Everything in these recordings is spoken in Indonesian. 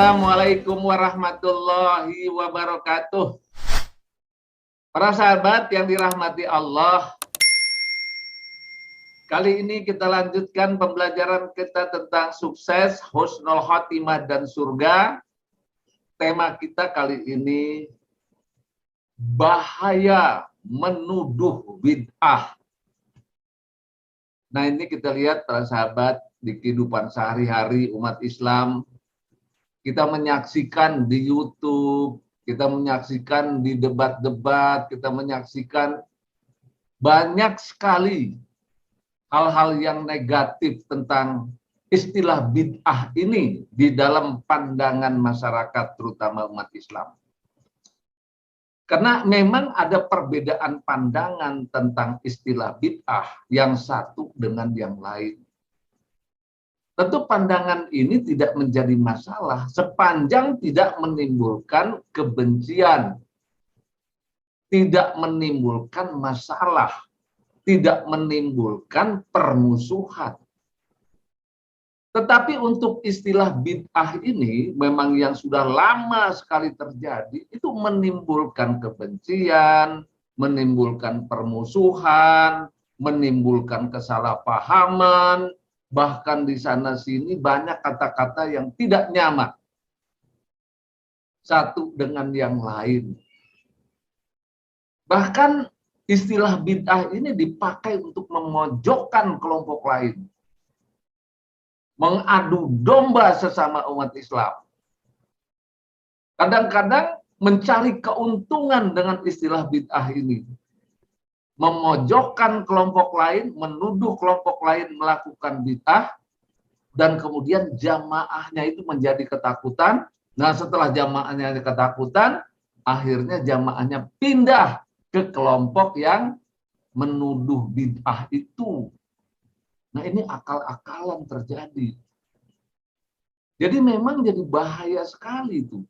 Assalamualaikum warahmatullahi wabarakatuh. Para sahabat yang dirahmati Allah, kali ini kita lanjutkan pembelajaran kita tentang sukses, husnul khotimah, dan surga. Tema kita kali ini, bahaya menuduh bid'ah. Nah, ini kita lihat para sahabat di kehidupan sehari-hari umat Islam. Kita menyaksikan di YouTube, kita menyaksikan di debat-debat, kita menyaksikan banyak sekali hal-hal yang negatif tentang istilah bid'ah ini di dalam pandangan masyarakat, terutama umat Islam. Karena memang ada perbedaan pandangan tentang istilah bid'ah yang satu dengan yang lain. Tentu pandangan ini tidak menjadi masalah sepanjang tidak menimbulkan kebencian, tidak menimbulkan masalah, tidak menimbulkan permusuhan. Tetapi untuk istilah bid'ah ini memang yang sudah lama sekali terjadi, itu menimbulkan kebencian, menimbulkan permusuhan, menimbulkan kesalahpahaman. Bahkan di sana sini banyak kata-kata yang tidak nyaman satu dengan yang lain. Bahkan istilah bid'ah ini dipakai untuk memojokkan kelompok lain, mengadu domba sesama umat Islam. Kadang-kadang mencari keuntungan dengan istilah bid'ah ini, memojokkan kelompok lain, menuduh kelompok lain melakukan bid'ah, dan kemudian jamaahnya itu menjadi ketakutan. Nah, setelah jamaahnya ketakutan, akhirnya jamaahnya pindah ke kelompok yang menuduh bid'ah itu. Nah, ini akal-akalan terjadi. Jadi memang jadi bahaya sekali itu.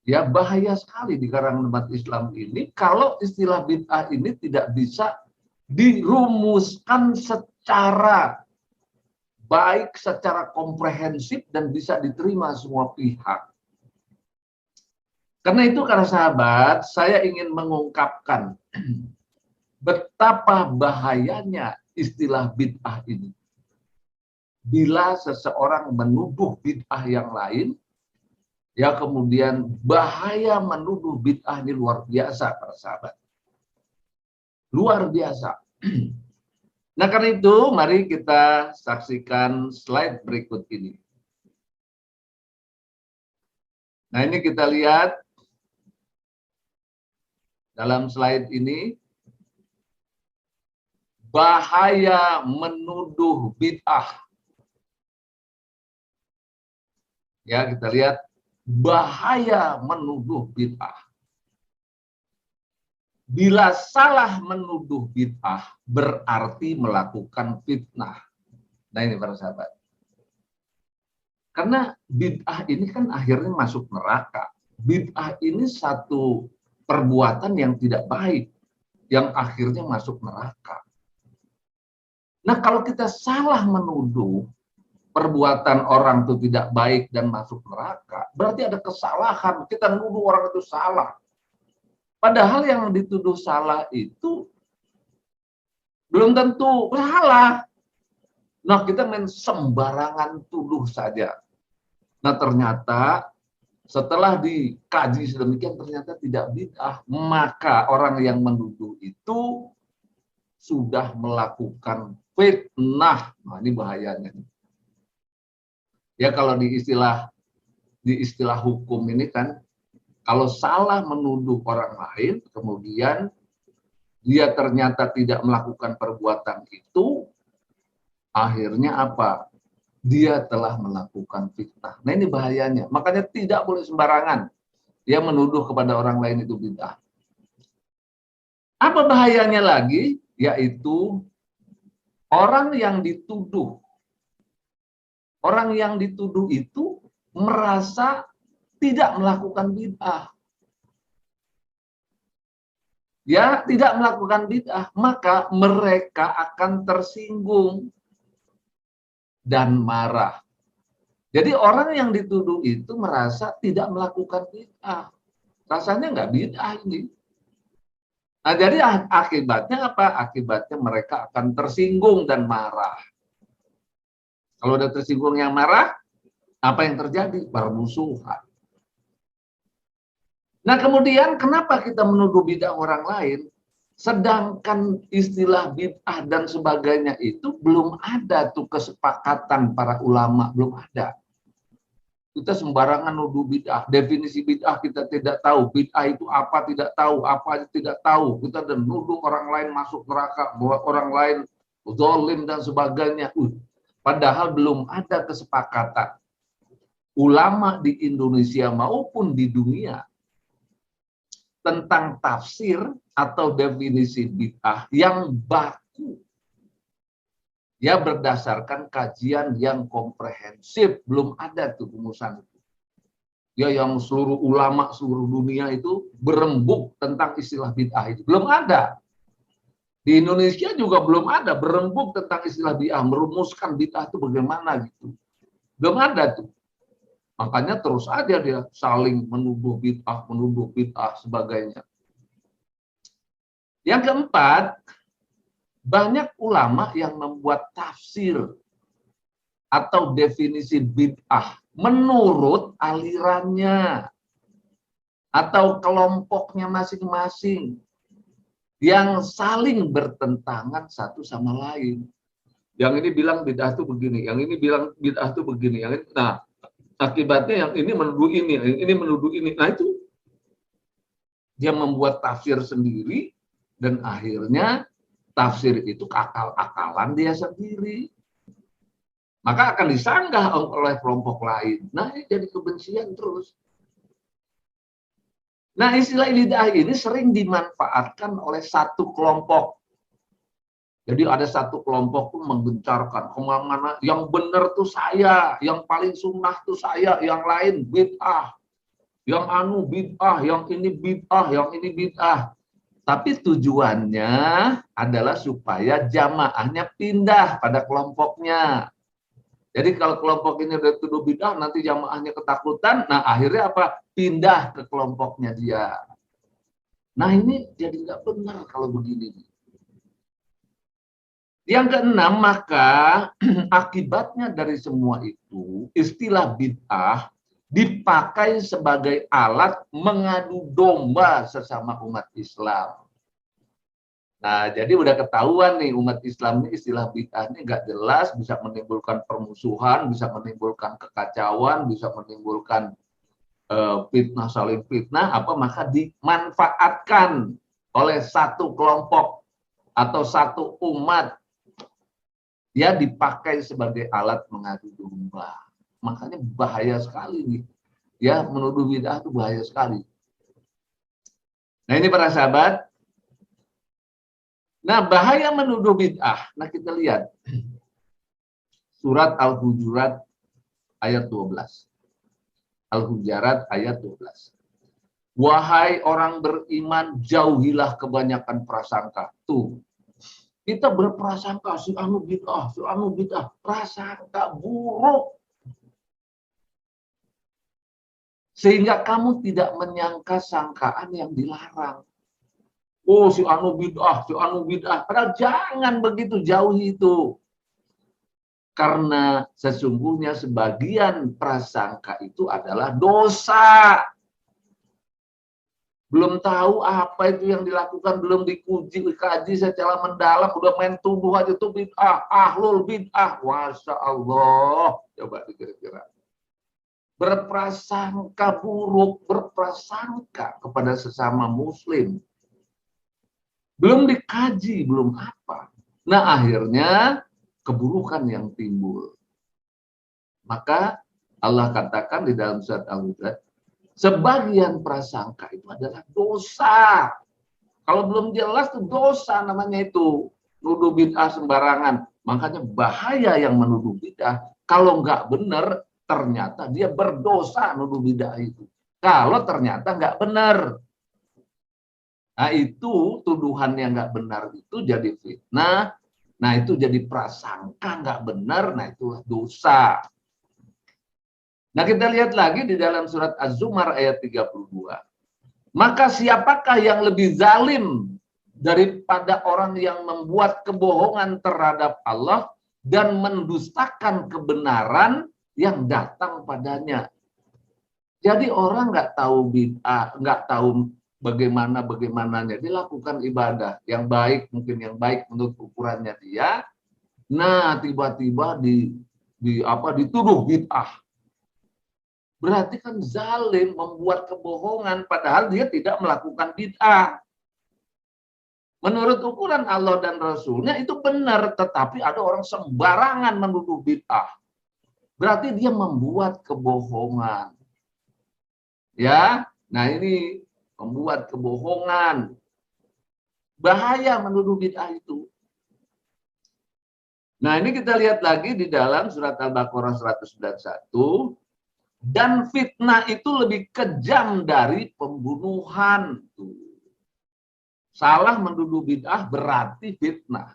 Ya, bahaya sekali di kalangan umat Islam ini kalau istilah bid'ah ini tidak bisa dirumuskan secara baik, secara komprehensif, dan bisa diterima semua pihak. Karena itu, para sahabat, saya ingin mengungkapkan betapa bahayanya istilah bid'ah ini. Bila seseorang menuduh bid'ah yang lain, ya kemudian bahaya menuduh bid'ah ini luar biasa, para sahabat. Luar biasa. Nah, karena itu mari kita saksikan slide berikut ini. Nah, ini kita lihat dalam slide ini, bahaya menuduh bid'ah. Ya, kita lihat bahaya menuduh bid'ah. Bila salah menuduh bid'ah, berarti melakukan fitnah. Nah, ini para sahabat. Karena bid'ah ini kan akhirnya masuk neraka. Bid'ah ini satu perbuatan yang tidak baik, yang akhirnya masuk neraka. Nah, kalau kita salah menuduh perbuatan orang itu tidak baik dan masuk neraka, berarti ada kesalahan. Kita menuduh orang itu salah. Padahal yang dituduh salah itu belum tentu salah. Nah, kita main sembarangan tuduh saja. Nah, ternyata setelah dikaji sedemikian, ternyata tidak bid'ah. Maka orang yang menuduh itu sudah melakukan fitnah. Nah, ini bahayanya. Ya, kalau di istilah hukum ini kan, kalau salah menuduh orang lain, kemudian dia ternyata tidak melakukan perbuatan itu, akhirnya apa? Dia telah melakukan fitnah. Nah, ini bahayanya. Makanya tidak boleh sembarangan dia menuduh kepada orang lain itu bid'ah. Apa bahayanya lagi? Yaitu orang yang dituduh. Orang yang dituduh itu merasa tidak melakukan bid'ah. Ya, tidak melakukan bid'ah, maka mereka akan tersinggung dan marah. Jadi orang yang dituduh itu merasa tidak melakukan bid'ah. Rasanya nggak bid'ah ini. Nah, jadi akibatnya apa? Akibatnya mereka akan tersinggung dan marah. Kalau udah tersinggung yang marah, apa yang terjadi? Permusuhan. Nah, kemudian kenapa kita menuduh bid'ah orang lain? Sedangkan istilah bid'ah dan sebagainya itu belum ada tuh kesepakatan para ulama, belum ada. Kita sembarangan nuduh bid'ah, definisi bid'ah kita tidak tahu, bid'ah itu apa tidak tahu, apa tidak tahu. Kita dan nuduh orang lain masuk neraka, bahwa orang lain zalim dan sebagainya. Padahal belum ada kesepakatan ulama di Indonesia maupun di dunia tentang tafsir atau definisi bid'ah yang baku. Ya, berdasarkan kajian yang komprehensif, belum ada tuh rumusan itu. Ya, yang seluruh ulama seluruh dunia itu berembuk tentang istilah bid'ah itu. Belum ada. Di Indonesia juga belum ada berembuk tentang istilah bid'ah, merumuskan bid'ah itu bagaimana gitu. Belum ada tuh. Makanya terus aja dia saling menuduh bid'ah sebagainya. Yang keempat, banyak ulama yang membuat tafsir atau definisi bid'ah menurut alirannya atau kelompoknya masing-masing yang saling bertentangan satu sama lain. Yang ini bilang bid'ah itu begini, yang ini bilang bid'ah itu begini, yang ini, nah akibatnya yang ini menuduh ini, yang ini menuduh ini. Nah itu dia membuat tafsir sendiri dan akhirnya tafsir itu akal-akalan dia sendiri. Maka akan disanggah oleh kelompok lain. Nah, ini jadi kebencian terus. Nah, istilah bid'ah ini sering dimanfaatkan oleh satu kelompok. Jadi ada satu kelompok pun menggencarkan kemana-mana, yang benar tuh saya, yang paling sunnah tuh saya, yang lain bid'ah. Yang anu bid'ah, yang ini bid'ah, yang ini bid'ah. Tapi tujuannya adalah supaya jamaahnya pindah pada kelompoknya. Jadi kalau kelompok ini udah tuduh bid'ah, nanti jamaahnya ketakutan, nah akhirnya apa? Pindah ke kelompoknya dia. Nah ini jadi nggak benar kalau begini. Yang keenam, maka akibatnya dari semua itu, istilah bid'ah dipakai sebagai alat mengadu domba sesama umat Islam. Nah, jadi udah ketahuan nih umat Islam ini istilah bid'ah ini nggak jelas, bisa menimbulkan permusuhan, bisa menimbulkan kekacauan, bisa menimbulkan fitnah saling fitnah, maka dimanfaatkan oleh satu kelompok atau satu umat, ya dipakai sebagai alat mengadu domba. Makanya bahaya sekali nih, ya menuduh bid'ah itu bahaya sekali. Nah ini para sahabat. Nah, bahaya menuduh bid'ah. Nah, kita lihat. Surat Al-Hujurat ayat 12. Al-Hujurat ayat 12. Wahai orang beriman, jauhilah kebanyakan prasangka. Tuh. Kita berprasangka, si anu bid'ah, si anu bid'ah. Prasangka buruk. Sehingga kamu tidak menyangka sangkaan yang dilarang. Oh, si anu bid'ah, si anu bid'ah. Padahal jangan begitu, jauhi itu. Karena sesungguhnya sebagian prasangka itu adalah dosa. Belum tahu apa itu yang dilakukan, belum dikaji secara mendalam, udah main tuduh aja itu bid'ah, ahlul bid'ah. Masya Allah. Coba dikira-kira. Berprasangka buruk, berprasangka kepada sesama muslim. Belum dikaji, belum apa. Nah, akhirnya keburukan yang timbul. Maka Allah katakan di dalam surat Al-Hujurat, sebagian prasangka itu adalah dosa. Kalau belum jelas itu dosa namanya itu. Nuduh bid'ah sembarangan. Makanya bahaya yang menuduh bid'ah. Kalau nggak benar, ternyata dia berdosa nuduh bid'ah itu. Kalau ternyata nggak benar. Nah itu tuduhan yang nggak benar itu jadi fitnah, nah itu jadi prasangka nggak benar, nah itu dosa. Nah, kita lihat lagi di dalam surat Az-Zumar ayat 32. Maka siapakah yang lebih zalim daripada orang yang membuat kebohongan terhadap Allah dan mendustakan kebenaran yang datang padanya. Jadi orang nggak tahu bid'ah, nggak tahu bagaimananya dia lakukan ibadah yang baik, mungkin yang baik menurut ukurannya dia. Nah, tiba-tiba dituduh bid'ah. Berarti kan zalim, membuat kebohongan padahal dia tidak melakukan bid'ah. Menurut ukuran Allah dan Rasulnya itu benar, tetapi ada orang sembarangan menuduh bid'ah. Berarti dia membuat kebohongan. Ya, nah ini membuat kebohongan. Bahaya menuduh bid'ah itu. Nah, ini kita lihat lagi di dalam surat Al-Baqarah 191. Dan fitnah itu lebih kejam dari pembunuhan. Salah menuduh bid'ah berarti fitnah.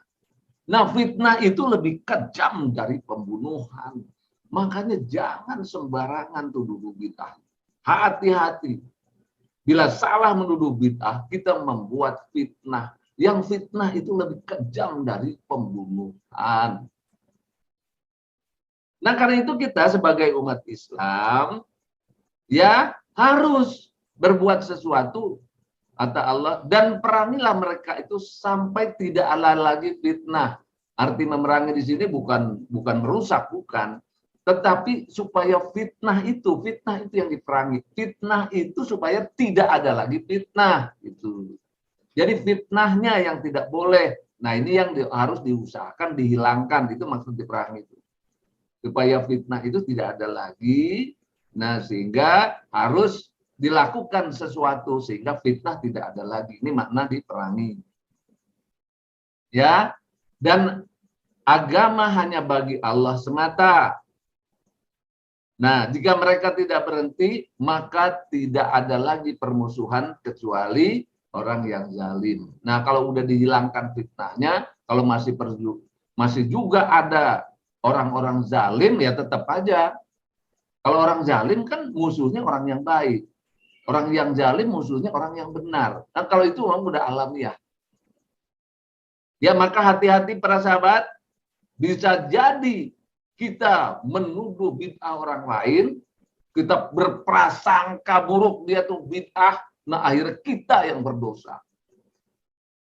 Nah, fitnah itu lebih kejam dari pembunuhan. Makanya jangan sembarangan tuduh bid'ah. Hati-hati. Bila salah menuduh bid'ah, kita membuat fitnah. Yang fitnah itu lebih kejam dari pembunuhan. Nah, karena itu kita sebagai umat Islam, ya harus berbuat sesuatu kata Allah, dan perangilah mereka itu sampai tidak ada lagi fitnah. Arti memerangi di sini bukan merusak, bukan, tetapi supaya fitnah itu yang diperangi. Fitnah itu supaya tidak ada lagi fitnah itu. Jadi fitnahnya yang tidak boleh. Nah, ini yang harus diusahakan dihilangkan, itu maksud diperangi itu. Supaya fitnah itu tidak ada lagi. Nah, sehingga harus dilakukan sesuatu sehingga fitnah tidak ada lagi. Ini makna diperangi. Ya. Dan agama hanya bagi Allah semata. Nah, jika mereka tidak berhenti, maka tidak ada lagi permusuhan kecuali orang yang zalim. Nah, kalau udah dihilangkan fitnahnya, kalau masih juga ada orang-orang zalim, ya tetap aja. Kalau orang zalim kan musuhnya orang yang baik. Orang yang zalim musuhnya orang yang benar. Nah, kalau itu orang udah alamiah. Ya, maka hati-hati para sahabat, bisa jadi kita menuduh bid'ah orang lain, kita berprasangka buruk dia tuh bid'ah, nah akhirnya kita yang berdosa.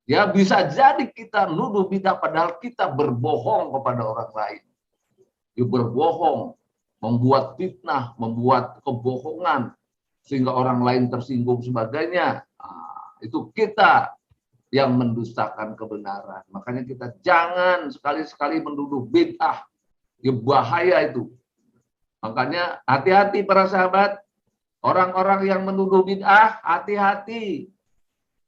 Ya, bisa jadi kita nuduh bid'ah padahal kita berbohong kepada orang lain. Ya, berbohong, membuat fitnah, membuat kebohongan, sehingga orang lain tersinggung sebagainya. Nah, itu kita yang mendustakan kebenaran. Makanya kita jangan sekali-sekali menuduh bid'ah. Ya, bahaya itu. Makanya hati-hati para sahabat, orang-orang yang menuduh bid'ah, hati-hati.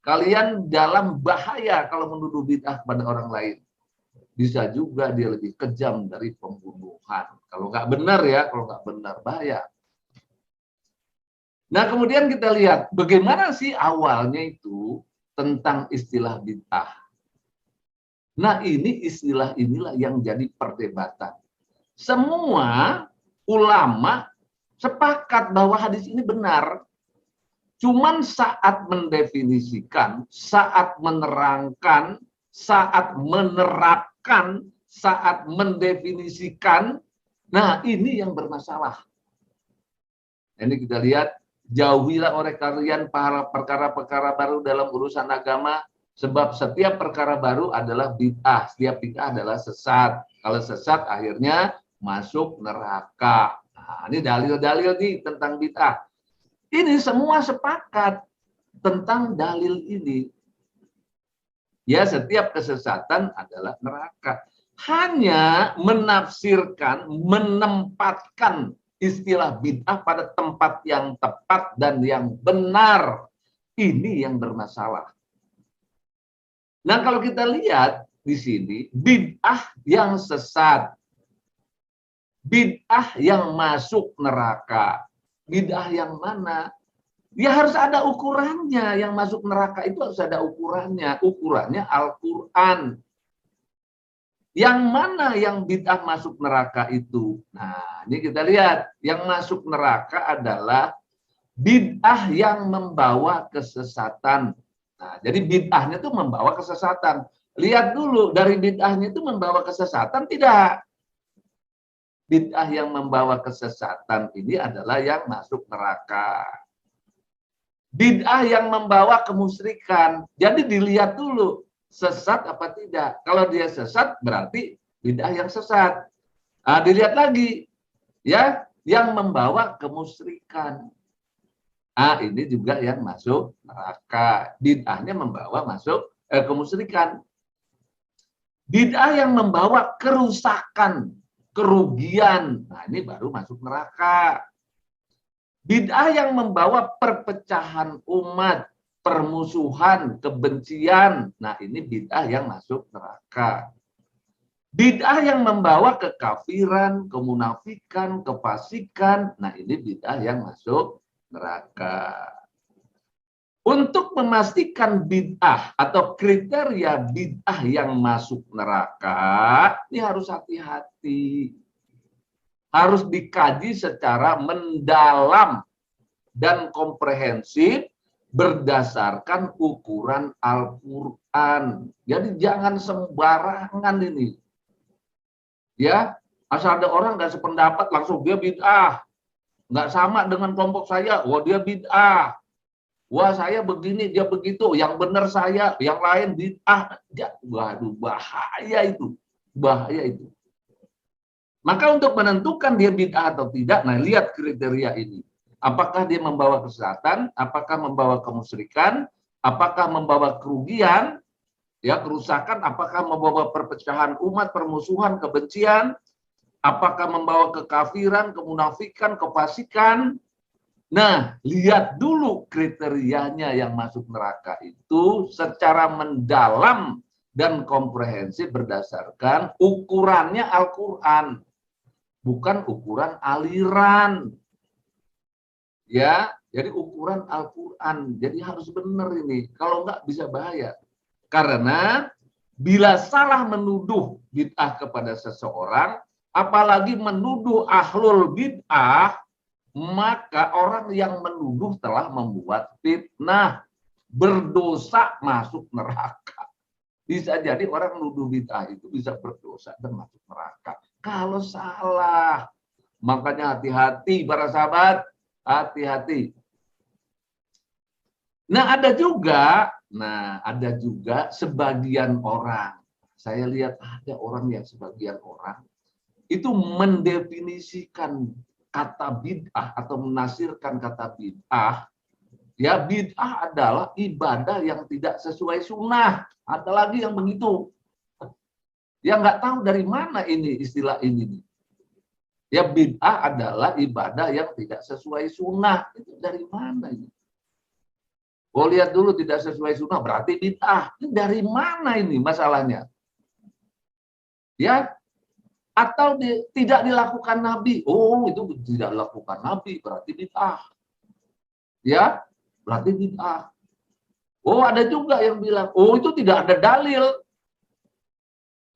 Kalian dalam bahaya kalau menuduh bid'ah kepada orang lain. Bisa juga dia lebih kejam dari pembunuhan. Kalau nggak benar ya, kalau nggak benar bahaya. Nah, kemudian kita lihat bagaimana sih awalnya itu tentang istilah bid'ah. Nah, ini istilah inilah yang jadi perdebatan. Semua ulama sepakat bahwa hadis ini benar. Cuman saat mendefinisikan, saat menerangkan, saat menerapkan, saat mendefinisikan, nah ini yang bermasalah. Ini kita lihat, jauhilah oleh kalian para perkara-perkara baru dalam urusan agama, sebab setiap perkara baru adalah bid'ah, setiap bid'ah adalah sesat. Kalau sesat akhirnya masuk neraka. Nah, ini dalil-dalil nih tentang bid'ah. Ini semua sepakat tentang dalil ini. Ya, setiap kesesatan adalah neraka. Hanya menafsirkan, menempatkan istilah bid'ah pada tempat yang tepat dan yang benar. Ini yang bermasalah. Nah, kalau kita lihat di sini, bid'ah yang sesat, bid'ah yang masuk neraka, bid'ah yang mana? Ya harus ada ukurannya. Yang masuk neraka itu harus ada ukurannya. Ukurannya Al-Quran. Yang mana yang bid'ah masuk neraka itu? Nah, ini kita lihat. Yang masuk neraka adalah bid'ah yang membawa kesesatan. Nah, jadi bid'ahnya itu membawa kesesatan. Lihat dulu, dari bid'ahnya itu membawa kesesatan tidak? Bid'ah yang membawa kesesatan ini adalah yang masuk neraka. Bid'ah yang membawa kemusyrikan. Jadi dilihat dulu, sesat apa tidak. Kalau dia sesat, berarti bid'ah yang sesat. Nah, dilihat lagi, ya, yang membawa kemusyrikan. Ah, ini juga yang masuk neraka. Bid'ahnya membawa masuk kemusyrikan. Bid'ah yang membawa kerusakan, kerugian. Nah, ini baru masuk neraka. Bid'ah yang membawa perpecahan umat, permusuhan, kebencian. Nah, ini bid'ah yang masuk neraka. Bid'ah yang membawa kekafiran, kemunafikan, kefasikan. Nah, ini bid'ah yang masuk neraka. Untuk memastikan bid'ah atau kriteria bid'ah yang masuk neraka, ini harus hati-hati. Harus dikaji secara mendalam dan komprehensif berdasarkan ukuran Al-Quran. Jadi jangan sembarangan ini. Ya, asal ada orang nggak sependapat langsung dia bid'ah. Nggak sama dengan kelompok saya, wah dia bid'ah. Wah saya begini, dia begitu. Yang benar saya, yang lain bid'ah. Waduh, bahaya itu. Bahaya itu. Maka untuk menentukan dia bid'ah atau tidak, nah lihat kriteria ini. Apakah dia membawa kesesatan, apakah membawa kemusyrikan, apakah membawa kerugian, ya kerusakan, apakah membawa perpecahan umat, permusuhan, kebencian, apakah membawa kekafiran, kemunafikan, kefasikan. Nah, lihat dulu kriterianya yang masuk neraka itu secara mendalam dan komprehensif berdasarkan ukurannya Al-Quran. Bukan ukuran aliran. Ya, jadi ukuran Al-Quran. Jadi harus benar ini. Kalau enggak bisa bahaya. Karena bila salah menuduh bid'ah kepada seseorang, apalagi menuduh ahlul bid'ah, maka orang yang menuduh telah membuat fitnah, berdosa masuk neraka. Bisa jadi orang menuduh bid'ah itu bisa berdosa dan masuk neraka. Kalau salah, makanya hati-hati para sahabat, hati-hati. Nah ada juga sebagian orang. Saya lihat ada orang yang sebagian orang itu mendefinisikan kata bid'ah atau menafsirkan kata bid'ah. Ya, bid'ah adalah ibadah yang tidak sesuai sunnah. Ada lagi yang begitu. Ya nggak tahu dari mana ini istilah ini. Ya bid'ah adalah ibadah yang tidak sesuai sunnah. Itu dari mana ini? Oh lihat dulu tidak sesuai sunnah berarti bid'ah. Ini dari mana ini masalahnya? Ya, atau tidak dilakukan Nabi. Oh itu tidak dilakukan Nabi berarti bid'ah. Ya, berarti bid'ah. Oh ada juga yang bilang, oh itu tidak ada dalil.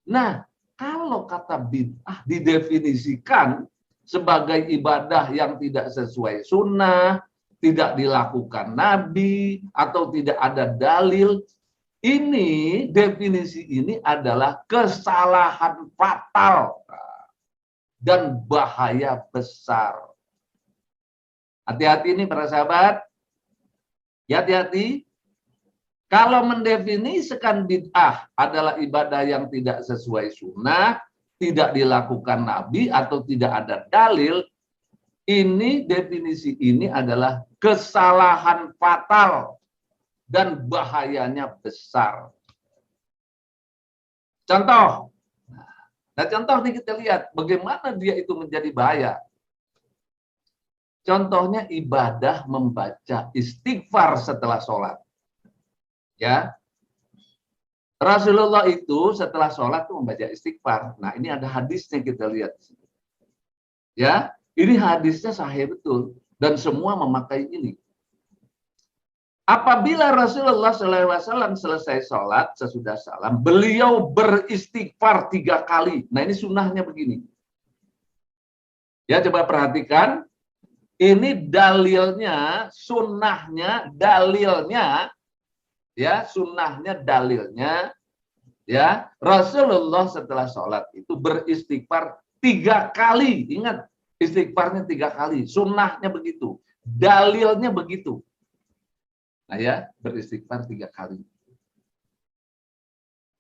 Nah, kalau kata bid'ah didefinisikan sebagai ibadah yang tidak sesuai sunnah, tidak dilakukan Nabi, atau tidak ada dalil, ini definisi ini adalah kesalahan fatal dan bahaya besar. Hati-hati ini para sahabat, hati-hati. Kalau mendefinisikan bid'ah adalah ibadah yang tidak sesuai sunnah, tidak dilakukan Nabi, atau tidak ada dalil, ini definisi ini adalah kesalahan fatal dan bahayanya besar. Contoh. Nah, contoh ini kita lihat bagaimana dia itu menjadi bahaya. Contohnya ibadah membaca istighfar setelah sholat. Ya, Rasulullah itu setelah sholat itu membaca istighfar. Nah, ini ada hadisnya kita lihat. Ya, ini hadisnya sahih betul dan semua memakai ini. Apabila Rasulullah SAW selesai sholat, sesudah salam, beliau beristighfar 3 kali. Nah, ini sunnahnya begini. Ya, coba perhatikan. Ini dalilnya, sunnahnya, dalilnya, ya, sunnahnya, dalilnya, ya, Rasulullah setelah sholat itu beristighfar 3 kali. Ingat, istighfarnya 3 kali. Sunnahnya begitu. Dalilnya begitu. Nah, ya, beristighfar 3 kali.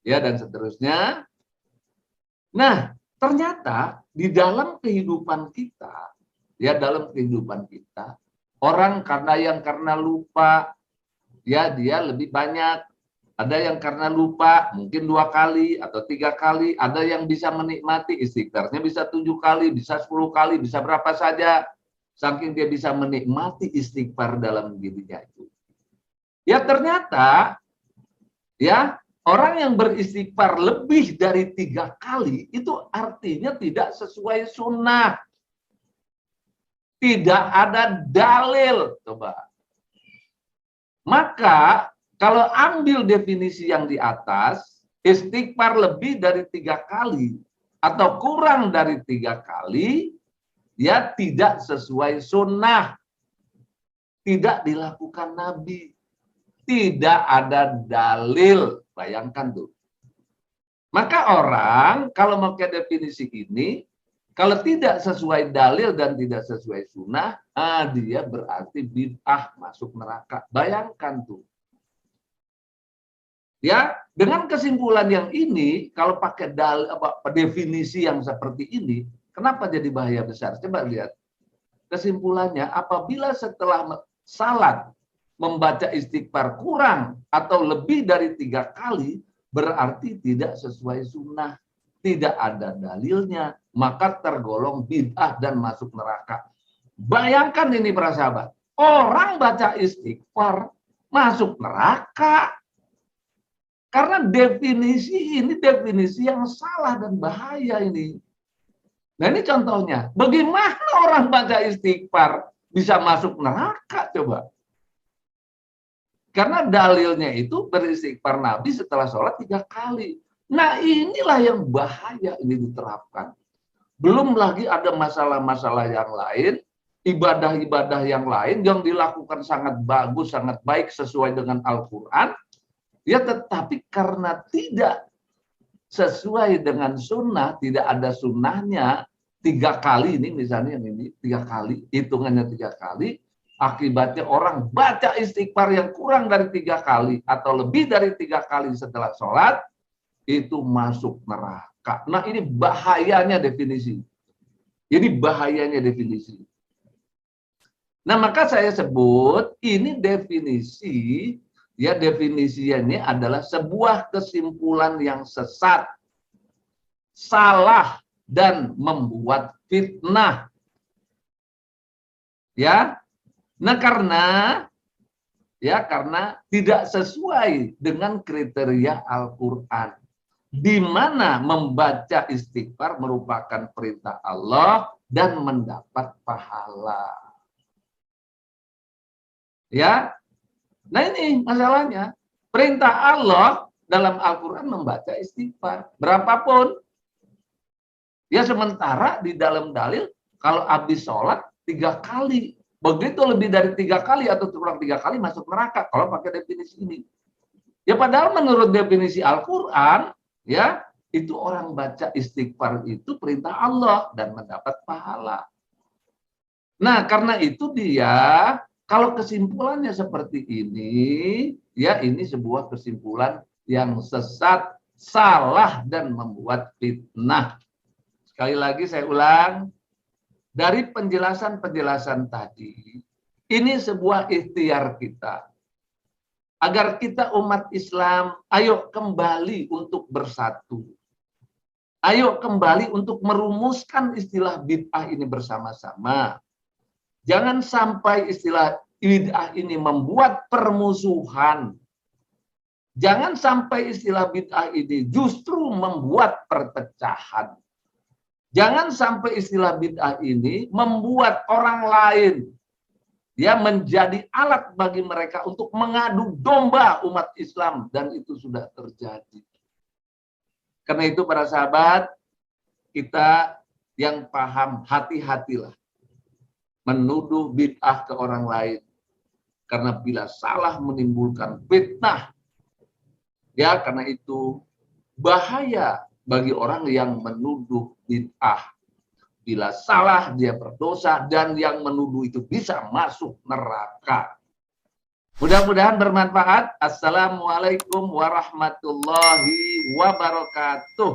Ya, dan seterusnya. Nah, ternyata di dalam kehidupan kita, ya, dalam kehidupan kita, orang karena lupa, ya, dia lebih banyak. Ada yang karena lupa, mungkin 2 kali atau 3 kali. Ada yang bisa menikmati istighfarnya bisa 7 kali, bisa 10 kali, bisa berapa saja. Saking dia bisa menikmati istighfar dalam dirinya itu. Ya, ternyata, ya, orang yang beristighfar lebih dari 3 kali, itu artinya tidak sesuai sunnah. Tidak ada dalil. Coba. Maka, kalau ambil definisi yang di atas, istighfar lebih dari 3 kali, atau kurang dari 3 kali, ya tidak sesuai sunnah. Tidak dilakukan Nabi. Tidak ada dalil. Bayangkan tuh. Maka orang kalau pakai definisi ini, kalau tidak sesuai dalil dan tidak sesuai sunnah, dia berarti bid'ah, masuk neraka. Bayangkan tuh. Ya, dengan kesimpulan yang ini, kalau pakai dalil definisi yang seperti ini, kenapa jadi bahaya besar? Coba lihat. Kesimpulannya, apabila setelah salat membaca istighfar kurang atau lebih dari 3 kali, berarti tidak sesuai sunnah, tidak ada dalilnya, maka tergolong bid'ah dan masuk neraka. Bayangkan ini para sahabat, orang baca istighfar masuk neraka. Karena definisi ini definisi yang salah dan bahaya ini. Nah, ini contohnya, bagaimana orang baca istighfar bisa masuk neraka coba? Karena dalilnya itu beristighfar Nabi setelah sholat 3 kali. Nah, inilah yang bahaya ini diterapkan. Belum lagi ada masalah-masalah yang lain, ibadah-ibadah yang lain yang dilakukan sangat bagus, sangat baik sesuai dengan Al-Quran. Ya, tetapi karena tidak sesuai dengan sunnah, tidak ada sunnahnya, 3 kali ini misalnya yang ini 3 kali, hitungannya 3 kali, akibatnya orang baca istighfar yang kurang dari 3 kali atau lebih dari 3 kali setelah sholat, itu masuk neraka. Nah, ini bahayanya definisi. Ini bahayanya definisi. Nah, maka saya sebut ini definisi, ya, definisinya adalah sebuah kesimpulan yang sesat, salah, dan membuat fitnah. Ya, nah karena tidak sesuai dengan kriteria Al-Quran, di mana membaca istighfar merupakan perintah Allah dan mendapat pahala. Ya, nah ini masalahnya. Perintah Allah dalam Al-Quran membaca istighfar berapapun. Ya, sementara di dalam dalil kalau habis sholat 3 kali. Begitu lebih dari 3 kali atau kurang 3 kali masuk neraka kalau pakai definisi ini. Ya, padahal menurut definisi Al-Quran, ya, itu orang baca istighfar itu perintah Allah dan mendapat pahala. Nah, karena itu dia, kalau kesimpulannya seperti ini, ya, ini sebuah kesimpulan yang sesat, salah, dan membuat fitnah. Sekali lagi saya ulang, dari penjelasan-penjelasan tadi, ini sebuah ikhtiar kita. Agar kita umat Islam, ayo kembali untuk bersatu. Ayo kembali untuk merumuskan istilah bid'ah ini bersama-sama. Jangan sampai istilah bid'ah ini membuat permusuhan. Jangan sampai istilah bid'ah ini justru membuat perpecahan. Jangan sampai istilah bid'ah ini membuat orang lain Dia menjadi alat bagi mereka untuk mengadu domba umat Islam, dan itu sudah terjadi. Karena itu para sahabat, kita yang paham, hati-hatilah menuduh bid'ah ke orang lain. Karena bila salah menimbulkan fitnah. Ya, karena itu bahaya bagi orang yang menuduh bid'ah. Bila salah dia berdosa, dan yang menuduh itu bisa masuk neraka. Mudah-mudahan bermanfaat. Assalamualaikum warahmatullahi wabarakatuh.